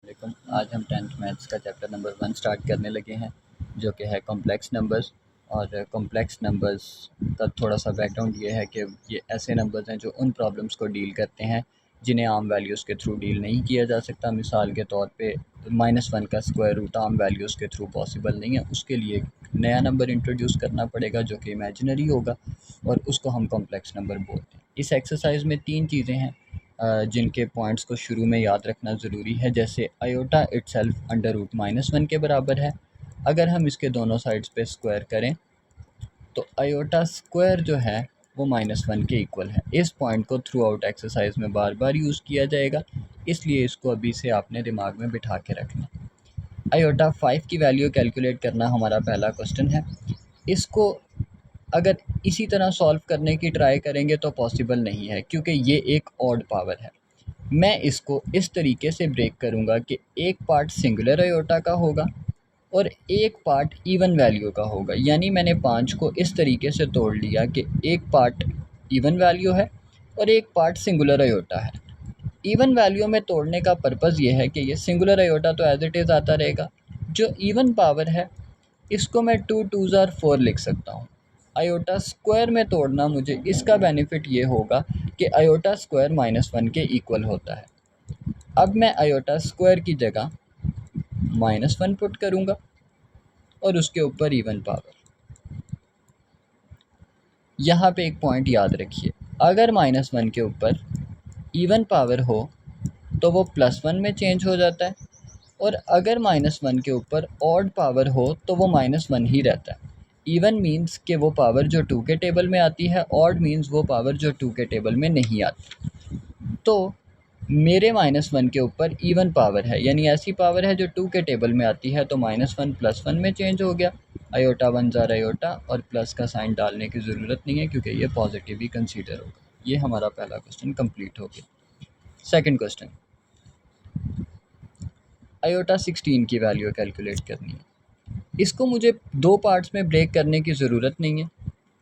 वालेकुम। आज हम 10th मैथ्स का चैप्टर नंबर 1 स्टार्ट करने लगे हैं, जो कि है कॉम्प्लेक्स नंबर्स। और कॉम्प्लेक्स नंबर्स का थोड़ा सा बैकग्राउंड ये है कि ये ऐसे नंबर्स हैं जो उन प्रॉब्लम्स को डील करते हैं जिन्हें आम वैल्यूज़ के थ्रू डील नहीं किया जा सकता। मिसाल के तौर पे -1 का स्क्वायर रूट आम वैल्यूज़ के थ्रू पॉसिबल नहीं है, उसके लिए एक नया नंबर इंट्रोड्यूस करना पड़ेगा जो कि इमेजिनरी होगा और उसको हम कॉम्प्लेक्स नंबर बोलते हैं। इस एक्सरसाइज में 3 चीज़ें हैं जिनके पॉइंट्स को शुरू में याद रखना ज़रूरी है। जैसे आयोटा इटसेल्फ अंडर रूट -1 के बराबर है। अगर हम इसके दोनों साइड्स पे स्क्वायर करें तो आयोटा स्क्वायर जो है वो -1 के इक्वल है। इस पॉइंट को थ्रू आउट एक्सरसाइज में बार बार यूज़ किया जाएगा, इसलिए इसको अभी से आपने दिमाग में बिठा के रखना। आयोटा 5 की वैल्यू कैलकुलेट करना हमारा पहला क्वेश्चन है। इसको अगर इसी तरह सॉल्व करने की ट्राई करेंगे तो पॉसिबल नहीं है, क्योंकि ये एक ऑड पावर है। मैं इसको इस तरीके से ब्रेक करूँगा कि एक पार्ट सिंगुलर आयोटा का होगा और एक पार्ट इवन वैल्यू का होगा। यानी मैंने 5 को इस तरीके से तोड़ लिया कि एक पार्ट इवन वैल्यू है और एक पार्ट सिंगुलर आयोटा है। इवन वैल्यू में तोड़ने का पर्पज़ ये है कि ये सिंगुलर आयोटा तो एज इट इज़ आता रहेगा। जो इवन पावर है इसको मैं 2 2s आर 4 लिख सकता हूँ। आयोटा स्क्वायर में तोड़ना मुझे इसका बेनिफिट ये होगा कि आयोटा स्क्वायर -1 के इक्वल होता है। अब मैं आयोटा स्क्वायर की जगह -1 पुट करूँगा और उसके ऊपर इवन पावर। यहाँ पे एक पॉइंट याद रखिए, अगर -1 के ऊपर इवन पावर हो तो वो +1 में चेंज हो जाता है, और अगर -1 के ऊपर ऑड पावर हो तो वो -1 ही रहता है। इवन मीन्स कि वो पावर जो 2 के टेबल में आती है, ऑड मीन्स वो पावर जो 2 के टेबल में नहीं आती। तो मेरे -1 के ऊपर इवन पावर है, यानी ऐसी पावर है जो 2 के टेबल में आती है, तो -1 +1 में चेंज हो गया। आयोटा 1 ज़ार आयोटा, और प्लस का साइन डालने की ज़रूरत नहीं है क्योंकि ये पॉजिटिव ही कंसीडर होगा। ये हमारा पहला क्वेश्चन कंप्लीट हो गया। सेकंड क्वेश्चन, आयोटा 16 की वैल्यू कैलकुलेट करनी है। इसको मुझे 2 पार्ट्स में ब्रेक करने की ज़रूरत नहीं है,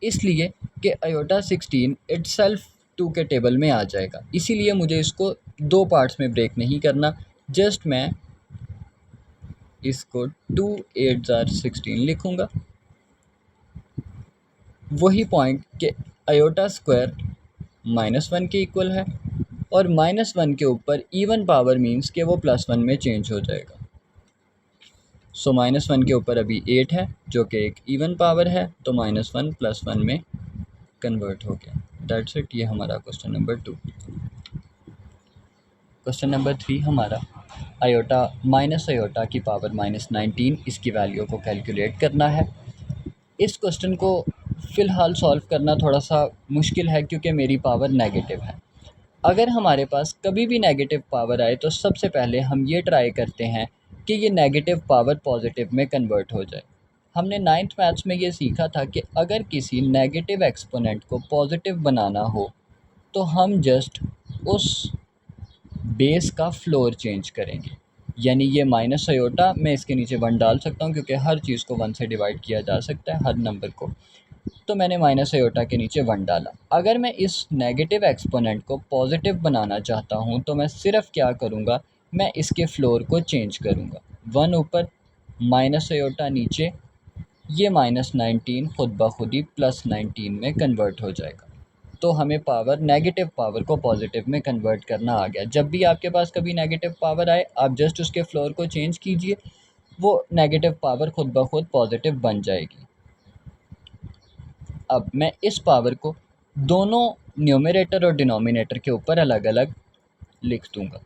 इसलिए कि आयोटा 16 इटसेल्फ 2 के टेबल में आ जाएगा, इसीलिए मुझे इसको 2 पार्ट्स में ब्रेक नहीं करना। जस्ट मैं इसको 2 8 ज़ार 16 लिखूँगा। वही पॉइंट कि आयोटा स्क्वायर -1 के इक्वल है और -1 के ऊपर इवन पावर मीन्स कि वो +1 में चेंज हो जाएगा। सो -1 के ऊपर अभी 8 है जो कि एक इवन पावर है, तो -1 +1 में कन्वर्ट हो गया। That's it. ये हमारा क्वेश्चन नंबर 2। क्वेश्चन नंबर 3 हमारा आयोटा माइनस आयोटा की पावर -19, इसकी वैल्यू को कैलकुलेट करना है। इस क्वेश्चन को फ़िलहाल सॉल्व करना थोड़ा सा मुश्किल है क्योंकि मेरी पावर नेगेटिव है। अगर हमारे पास कभी भी नेगेटिव पावर आए तो सबसे पहले हम ये ट्राई करते हैं कि ये नेगेटिव पावर पॉजिटिव में कन्वर्ट हो जाए। हमने 9th मैथ्स में ये सीखा था कि अगर किसी नेगेटिव एक्सपोनेंट को पॉजिटिव बनाना हो तो हम जस्ट उस बेस का फ्लोर चेंज करेंगे। यानी ये माइनस आयोटा, मैं इसके नीचे 1 डाल सकता हूँ क्योंकि हर चीज़ को 1 से डिवाइड किया जा सकता है, हर नंबर को। तो मैंने माइनस आयोटा के नीचे 1 डाला। अगर मैं इस नेगेटिव एक्सपोनेंट को पॉजिटिव बनाना चाहता हूँ तो मैं सिर्फ क्या करूँगा, मैं इसके फ्लोर को चेंज करूँगा। 1 ऊपर, माइनस आयोटा नीचे, ये -19 खुद ब खुद ही +19 में कन्वर्ट हो जाएगा। तो हमें पावर, नेगेटिव पावर को पॉजिटिव में कन्वर्ट करना आ गया। जब भी आपके पास कभी नेगेटिव पावर आए, आप जस्ट उसके फ्लोर को चेंज कीजिए, वो नेगेटिव पावर खुद ब खुद पॉजिटिव बन जाएगी। अब मैं इस पावर को दोनों न्यूमरेटर और डिनोमिनेटर के ऊपर अलग अलग लिख दूंगा।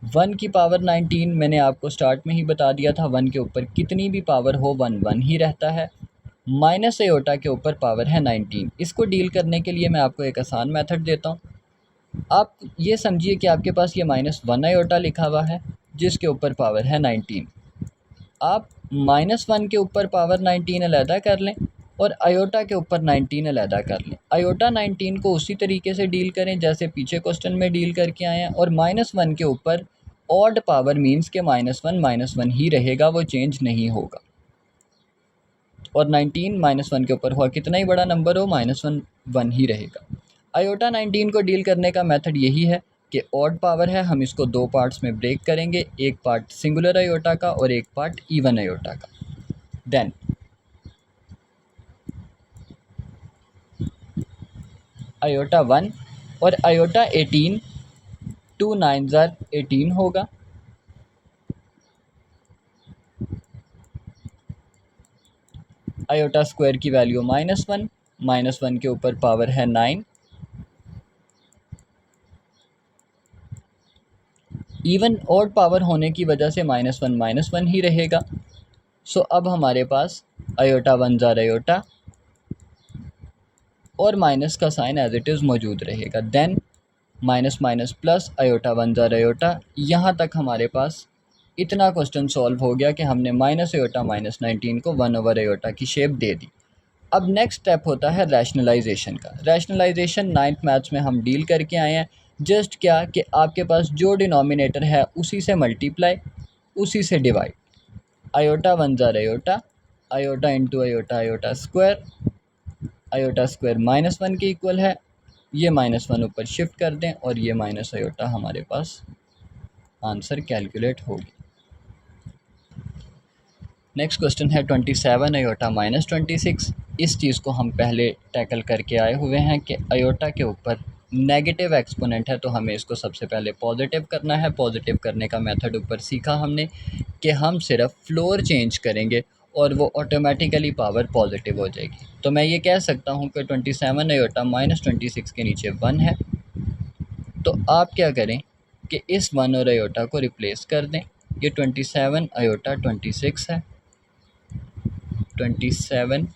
1 की पावर 19 मैंने आपको स्टार्ट में ही बता दिया था, 1 के ऊपर कितनी भी पावर हो 1 1 ही रहता है। माइनस आयोटा के ऊपर पावर है 19। इसको डील करने के लिए मैं आपको एक आसान मेथड देता हूँ। आप ये समझिए कि आपके पास ये -1 आयोटा लिखा हुआ है जिसके ऊपर पावर है 19। आप -1 के ऊपर पावर 19 अलहदा कर लें और आयोटा के ऊपर 19 अलहदा कर लें। आयोटा 19 को उसी तरीके से डील करें जैसे पीछे क्वेश्चन में डील करके आए हैं, और -1 के ऊपर ऑड पावर मीन्स के -1 ही रहेगा, वो चेंज नहीं होगा। और 19 -1 के ऊपर हुआ कितना ही बड़ा नंबर हो, -1 1 ही रहेगा। आयोटा 19 को डील करने का मेथड यही है कि ऑड पावर है, हम इसको दो पार्ट्स में ब्रेक करेंगे, एक पार्ट सिंगुलर आयोटा का और एक पार्ट इवन आयोटा का। देन आयोटा 1 और आयोटा 18, 2 9 ज़ार 18 होगा। आयोटा स्क्वायर की वैल्यू -1, -1 के ऊपर पावर है 9। इवन ऑड पावर होने की वजह से -1 ही रहेगा। सो अब हमारे पास आयोटा 1 ज़ार आयोटा और माइनस का साइन एज इट इज़ मौजूद रहेगा। Then minus minus plus iota 1 ज़ार आयोटा। यहाँ तक हमारे पास इतना क्वेश्चन सॉल्व हो गया कि हमने माइनस आयोटा -19 को 1 ओवर आयोटा की शेप दे दी। अब नेक्स्ट स्टेप होता है रैशनलाइजेशन का। रैशनलाइजेशन 9th मैथ्स में हम डील करके आए हैं। जस्ट क्या कि आपके पास जो डिनोमिनेटर है उसी से मल्टीप्लाई, उसी से डिवाइड। आयोटा 1 ज़ार iota, iota into iota iota square, iota square -1 के इक्वल है। ये -1 ऊपर शिफ्ट कर दें और ये माइनस आयोटा हमारे पास आंसर कैलकुलेट होगी। नेक्स्ट क्वेश्चन है 27 आयोटा -26। इस चीज़ को हम पहले टैकल करके आए हुए हैं कि आयोटा के ऊपर नेगेटिव एक्सपोनेंट है तो हमें इसको सबसे पहले पॉजिटिव करना है। पॉजिटिव करने का मेथड ऊपर सीखा हमने कि हम सिर्फ फ्लोर चेंज करेंगे और वो ऑटोमेटिकली पावर पॉजिटिव हो जाएगी। तो मैं ये कह सकता हूँ कि 27 आयोटा -26 के नीचे 1 है, तो आप क्या करें कि इस 1 और आयोटा को रिप्लेस कर दें। ये 27 आयोटा 26 है, 27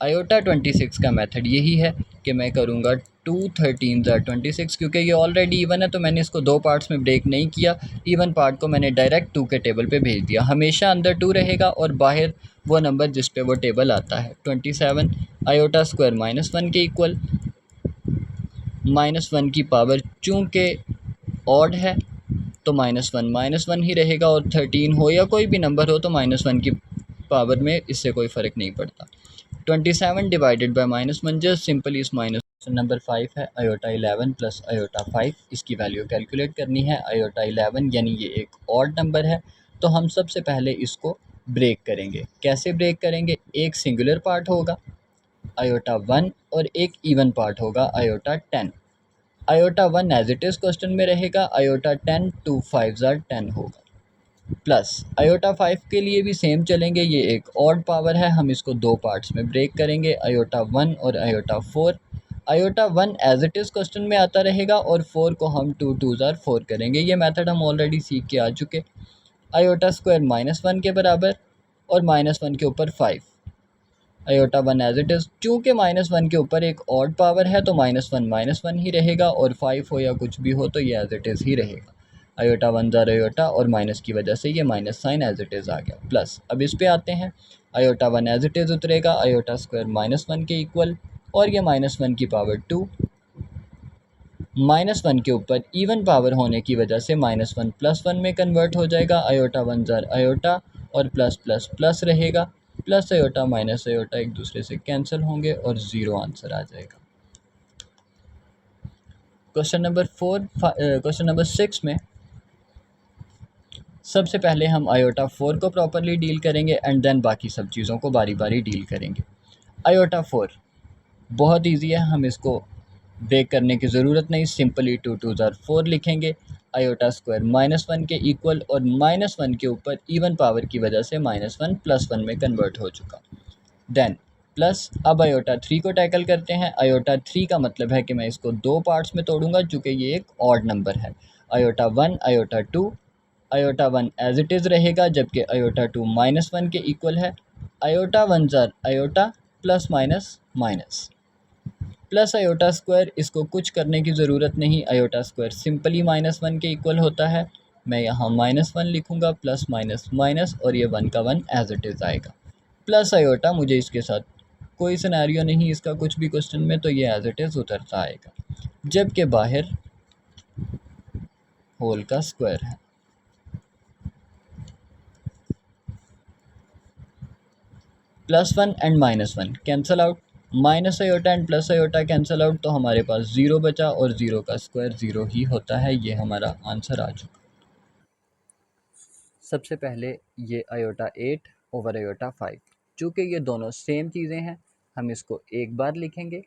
आयोटा 26 का मेथड यही है कि मैं करूँगा 2 13 ज़ार 26। क्योंकि ये ऑलरेडी इवन है तो मैंने इसको दो पार्ट्स में ब्रेक नहीं किया। इवन पार्ट को मैंने डायरेक्ट 2 के टेबल पे भेज दिया। हमेशा अंदर 2 रहेगा और बाहर वो नंबर जिस पे वो टेबल आता है। 27 आयोटा स्क्वायर -1 के इक्वल, -1 की पावर चूँकि ऑड है तो -1 ही रहेगा, और 13 हो या कोई भी नंबर हो तो -1 की पावर में इससे कोई फ़र्क नहीं पड़ता। 27 डिवाइडेड बाय -1 जस्ट सिंपली इस माइनस। नंबर 5 है आयोटा 11 प्लस आयोटा 5। इसकी वैल्यू कैलकुलेट करनी है। आयोटा 11 यानी ये एक ऑड नंबर है तो हम सबसे पहले इसको ब्रेक करेंगे। कैसे ब्रेक करेंगे? एक सिंगुलर पार्ट होगा आयोटा 1 और एक इवन पार्ट होगा iota 10। Iota 1 as it is question में रहेगा, आयोटा 10 2 5 ज़ार 10 होगा, प्लस आयोटा 5 के लिए भी सेम चलेंगे। ये एक ऑड पावर है, हम इसको दो पार्ट्स में ब्रेक करेंगे, आयोटा 1 और iota 4। Iota 1 as it is question में आता रहेगा और 4 को हम 2 2 ज़ार 4 करेंगे। ये मेथड हम ऑलरेडी सीख के आ चुके। आयोटा स्क्वायर -1 के बराबर और -1 के ऊपर 5। आयोटा 1 एज इट इज़, चूँकि -1 के ऊपर एक ऑड पावर है तो -1 ही रहेगा, और 5 हो या कुछ भी हो तो ये एज इट इज़ ही रहेगा। आयोटा 1 ज़ार आयोटा और माइनस की वजह से ये minus sign as it is आ गया। प्लस अब इस पे आते हैं, आयोटा 1 एज इट इज़ उतरेगा, आयोटा स्क्वायर -1 के इक्वल, और ये -1 की पावर 2, -1 के ऊपर इवन पावर होने की वजह से -1 +1 में कन्वर्ट हो जाएगा। आयोटा 1 ज़ार आयोटा और प्लस प्लस प्लस रहेगा, प्लस आयोटा माइनस आयोटा एक दूसरे से कैंसिल होंगे और ज़ीरो आंसर आ जाएगा। क्वेश्चन नंबर 6 में सबसे पहले हम आयोटा 4 को प्रॉपरली डील करेंगे एंड देन बाकी सब चीज़ों को बारी बारी डील करेंगे। आयोटा 4 बहुत ईजी है, हम इसको ब्रेक करने की ज़रूरत नहीं, सिंपली 2 2 ज़ार 4 लिखेंगे। आयोटा स्क्वायर -1 के इक्वल और -1 के ऊपर इवन पावर की वजह से -1 +1 में कन्वर्ट हो चुका। देन प्लस अब आयोटा 3 को टैकल करते हैं। आयोटा 3 का मतलब है कि मैं इसको दो पार्ट्स में तोड़ूंगा चूँकि ये एक ऑड नंबर है। Iota 1 iota 2, iota 1 as it is रहेगा जबकि आयोटा 2 -1 के इक्वल है। आयोटा 1 ज़ार iota plus minus minus, plus iota square, इसको कुछ करने की ज़रूरत नहीं, आयोटा स्क्वायर सिंपली -1 के इक्वल होता है। मैं यहाँ -1 लिखूँगा, प्लस माइनस माइनस, और ये 1 का 1 एज इट इज़ आएगा। प्लस आयोटा, मुझे इसके साथ कोई सिनेरियो नहीं इसका कुछ भी क्वेश्चन में, तो ये एज इट इज़ उतरता आएगा, जबकि बाहर होल का स्क्वायर है। +1 and -1 cancel out, minus iota and plus iota cancel out, तो हमारे पास ज़ीरो बचा और ज़ीरो का स्क्वायर ज़ीरो ही होता है। ये हमारा आंसर आ चुका। सबसे पहले ये आयोटा 8 ओवर आयोटा 5, चूँकि ये दोनों सेम चीज़ें हैं हम इसको एक बार लिखेंगे।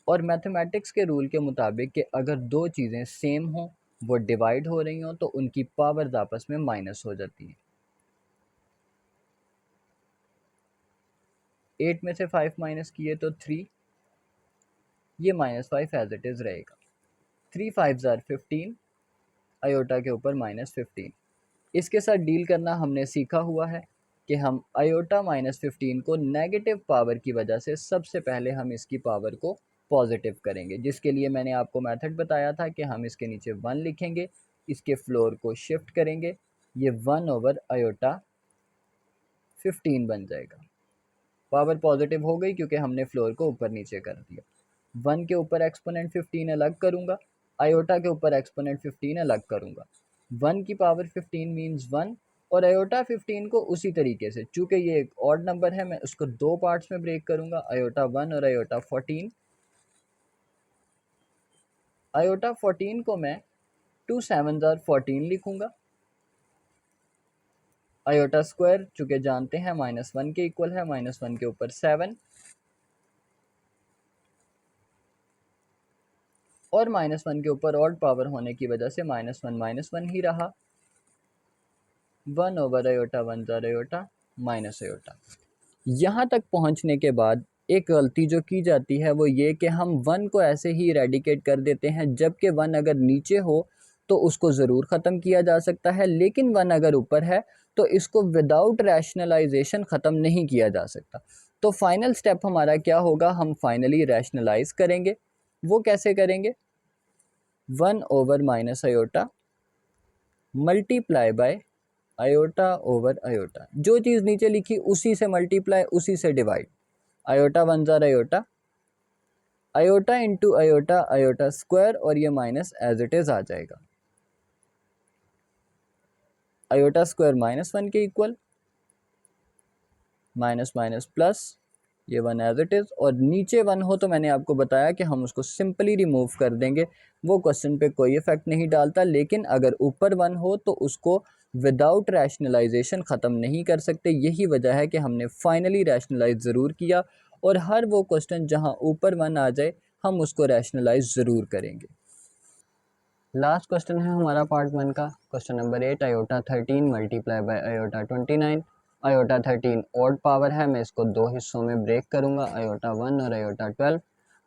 और मैथमेटिक्स के रूल के मुताबिक कि अगर दो चीज़ें सेम हों, वो डिवाइड हो रही हों, तो उनकी पावर्स आपस में माइनस हो जाती हैं। 8 में से 5 माइनस किए तो 3, ये -5 एज इट इज़ रहेगा। 3 5 ज़ार 15, आयोटा के ऊपर -15। इसके साथ डील करना हमने सीखा हुआ है कि हम आयोटा -15 को नेगेटिव पावर की वजह से सबसे पहले हम इसकी पावर को पॉजिटिव करेंगे, जिसके लिए मैंने आपको मेथड बताया था कि हम इसके नीचे 1 लिखेंगे, इसके फ्लोर को शिफ्ट करेंगे, ये 1 ओवर आयोटा 15 बन जाएगा। पावर पॉजिटिव हो गई क्योंकि हमने फ्लोर को ऊपर नीचे कर दिया। 1 के ऊपर एक्सपोनेंट 15 अलग करूँगा, आयोटा के ऊपर एक्सपोनेंट 15 अलग करूँगा। 1 की पावर 15 मीन्स 1 और आयोटा 15 को उसी तरीके से, चूँकि ये एक ऑड नंबर है, मैं उसको दो पार्ट्स में ब्रेक करूँगा, आयोटा 1 और आयोटा 14। आयोटा 14 को मैं 2 7 ज़ार 14 लिखूँगा। आयोटा स्क्वायर चूँकि जानते हैं -1 के इक्वल है, -1 के ऊपर 7 और -1 के ऊपर ऑड पावर होने की वजह से -1 ही रहा। 1 ओवर आयोटा 1 ज़ार आयोटा माइनस आयोटा। यहाँ तक पहुँचने के बाद एक गलती जो की जाती है वो ये कि हम 1 को ऐसे ही रेडिकेट कर देते हैं, जबकि 1 अगर नीचे हो तो उसको ज़रूर ख़त्म किया जा सकता है, लेकिन 1 अगर ऊपर है तो इसको विदाउट रैशनलाइजेशन ख़त्म नहीं किया जा सकता। तो फाइनल स्टेप हमारा क्या होगा, हम फाइनली रैशनलाइज करेंगे। वो कैसे करेंगे, 1 over minus iota multiply by iota over iota, जो चीज़ नीचे लिखी उसी से मल्टीप्लाई, उसी से डिवाइड। आयोटा 1 ज़ार iota, iota into iota, iota square और ये माइनस एज इट इज़ आ जाएगा। आयोटा स्क्वायर -1 के इक्वल, माइनस माइनस प्लस, ये 1 एज इट इज़। और नीचे 1 हो तो मैंने आपको बताया कि हम उसको सिंपली रिमूव कर देंगे, वो क्वेश्चन पे कोई इफेक्ट नहीं डालता। लेकिन अगर ऊपर 1 हो तो उसको विदाउट रैशनलाइजेशन ख़त्म नहीं कर सकते। यही वजह है कि हमने फाइनली रैशनलाइज ज़रूर किया, और हर वो क्वेश्चन जहाँ ऊपर 1 आ जाए हम उसको रैशनलाइज ज़रूर करेंगे। लास्ट क्वेश्चन है हमारा पार्ट 1 का, question number 8, iota 13 multiply by iota 29। Iota 13 odd power है, मैं इसको दो हिस्सों में ब्रेक करूंगा, आयोटा 1 और iota 12।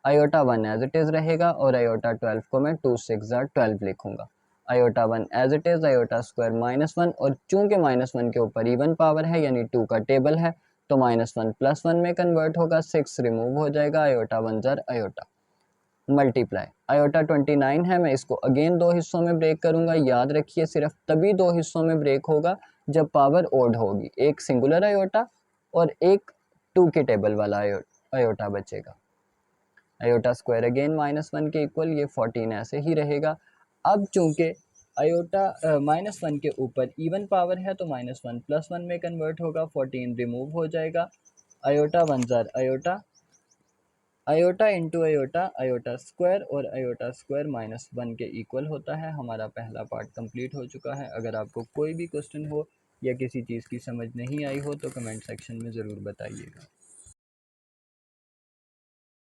Iota 1 as it is रहेगा और आयोटा 12 को मैं 2 6 ज़ार 12 लिखूंगा। Iota 1 as it is, iota square -1, और चूंकि -1 के ऊपर इवन पावर है यानी 2 का टेबल है तो -1 + 1 में कन्वर्ट होगा, 6 रिमूव हो जाएगा, आयोटा 1 ज़ार आयोटा मल्टीप्लाई आयोटा 29 है, मैं इसको अगेन दो हिस्सों में ब्रेक करूंगा। याद रखिए सिर्फ तभी दो हिस्सों में ब्रेक होगा जब पावर ओड होगी, एक सिंगुलर आयोटा और एक 2 के टेबल वाला आयोटा बचेगा। आयोटा स्क्वायर अगेन -1 के इक्वल, ये 14 ऐसे ही रहेगा। अब चूंकि आयोटा -1 के ऊपर इवन पावर है तो -1 + 1 में कन्वर्ट होगा, 14 रिमूव हो जाएगा, आयोटा 1 ज़ार iota, iota into iota, iota square और आयोटा स्क्वायर -1 के इक्वल होता है। हमारा पहला पार्ट कंप्लीट हो चुका है। अगर आपको कोई भी क्वेश्चन हो या किसी चीज़ की समझ नहीं आई हो तो कमेंट सेक्शन में ज़रूर बताइएगा।